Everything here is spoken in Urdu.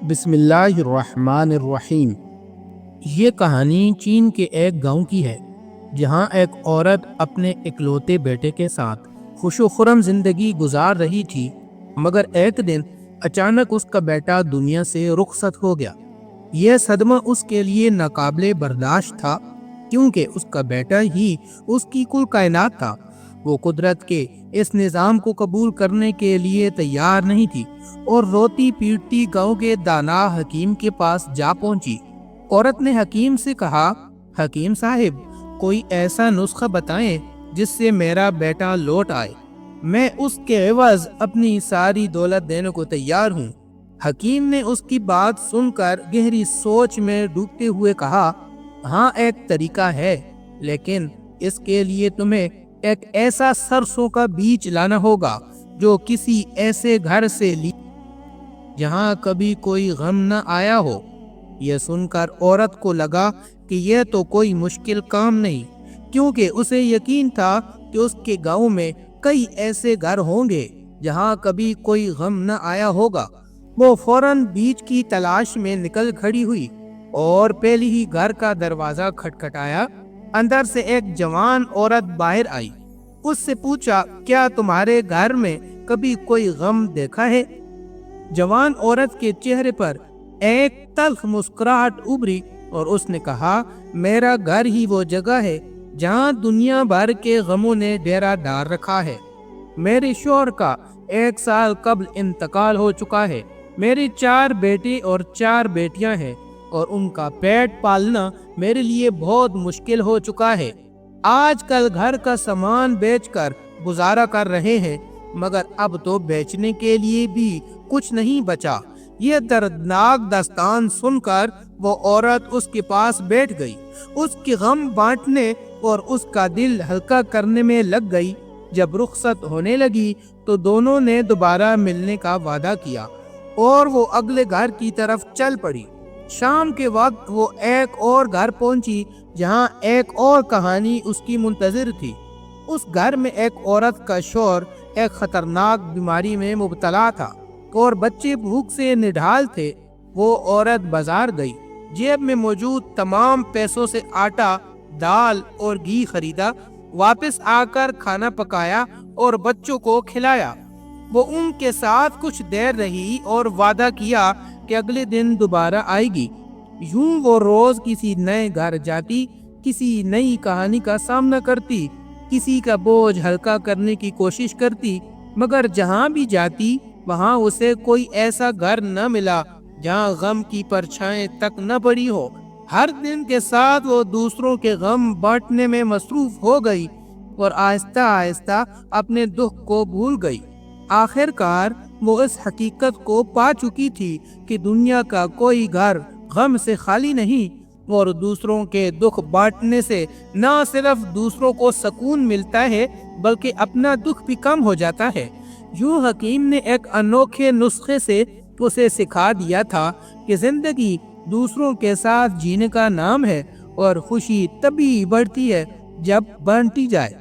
بسم اللہ الرحمن الرحیم۔ یہ کہانی چین کے ایک گاؤں کی ہے جہاں ایک عورت اپنے اکلوتے بیٹے کے ساتھ خوش و خرم زندگی گزار رہی تھی، مگر ایک دن اچانک اس کا بیٹا دنیا سے رخصت ہو گیا۔ یہ صدمہ اس کے لیے ناقابل برداشت تھا، کیونکہ اس کا بیٹا ہی اس کی کل کائنات تھا۔ وہ قدرت کے اس نظام کو قبول کرنے کے لیے تیار نہیں تھی اور روتی پیٹتی گاؤں کے دانا حکیم کے پاس جا پہنچی۔ عورت نے حکیم سے کہا، حکیم صاحب، کوئی ایسا نسخہ بتائیں جس سے میرا بیٹا لوٹ آئے، میں اس کے عوض اپنی ساری دولت دینے کو تیار ہوں۔ حکیم نے اس کی بات سن کر گہری سوچ میں ڈوبتے ہوئے کہا، ہاں ایک طریقہ ہے، لیکن اس کے لیے تمہیں ایک ایسا سرسوں کا بیج لانا ہوگا جو کسی ایسے گھر سے لی جہاں کبھی کوئی غم نہ آیا ہو۔ یہ سن کر عورت کو لگا کہ یہ تو کوئی مشکل کام نہیں، کیونکہ اسے یقین تھا کہ اس کے گاؤں میں کئی ایسے گھر ہوں گے جہاں کبھی کوئی غم نہ آیا ہوگا۔ وہ فوراً بیج کی تلاش میں نکل کھڑی ہوئی اور پہلی ہی گھر کا دروازہ کھٹکھٹایا۔ اندر سے ایک جوان عورت باہر آئی۔ اس سے پوچھا، کیا تمہارے گھر میں کبھی کوئی غم دیکھا ہے؟ جوان عورت کے چہرے پر ایک تلخ مسکراہٹ ابھری اور اس نے کہا، میرا گھر ہی وہ جگہ ہے جہاں دنیا بھر کے غموں نے ڈیرا ڈال رکھا ہے۔ میرے شوہر کا 1 سال قبل انتقال ہو چکا ہے۔ میرے 4 بیٹے اور 4 بیٹیاں ہیں اور ان کا پیٹ پالنا میرے لیے بہت مشکل ہو چکا ہے۔ آج کل گھر کا سامان بیچ کر گزارا کر رہے ہیں، مگر اب تو بیچنے کے لیے بھی کچھ نہیں بچا۔ یہ دردناک داستان سن کر وہ عورت اس کے پاس بیٹھ گئی، اس کی غم بانٹنے اور اس کا دل ہلکا کرنے میں لگ گئی۔ جب رخصت ہونے لگی تو دونوں نے دوبارہ ملنے کا وعدہ کیا اور وہ اگلے گھر کی طرف چل پڑی۔ شام کے وقت وہ ایک اور گھر پہنچی جہاں ایک اور کہانی اس کی منتظر تھی۔ اس گھر میں ایک عورت کا شوہر ایک خطرناک بیماری میں مبتلا تھا اور بچے بھوک سے نڈھال تھے۔ وہ عورت بازار گئی، جیب میں موجود تمام پیسوں سے آٹا، دال اور گھی خریدا، واپس آ کر کھانا پکایا اور بچوں کو کھلایا۔ وہ ان کے ساتھ کچھ دیر رہی اور وعدہ کیا کہ اگلے دن دوبارہ آئے گی۔ یوں وہ روز کسی نئے گھر جاتی، کسی نئی کہانی کا سامنا کرتی، کسی کا بوجھ ہلکا کرنے کی کوشش کرتی، مگر جہاں بھی جاتی وہاں اسے کوئی ایسا گھر نہ ملا جہاں غم کی پرچھائیں تک نہ پڑی ہو۔ ہر دن کے ساتھ وہ دوسروں کے غم بانٹنے میں مصروف ہو گئی اور آہستہ آہستہ اپنے دکھ کو بھول گئی۔ آخر کار وہ اس حقیقت کو پا چکی تھی کہ دنیا کا کوئی گھر غم سے خالی نہیں، اور دوسروں کے دکھ بانٹنے سے نہ صرف دوسروں کو سکون ملتا ہے بلکہ اپنا دکھ بھی کم ہو جاتا ہے۔ یوں حکیم نے ایک انوکھے نسخے سے اسے سکھا دیا تھا کہ زندگی دوسروں کے ساتھ جینے کا نام ہے اور خوشی تبھی بڑھتی ہے جب بانٹی جائے۔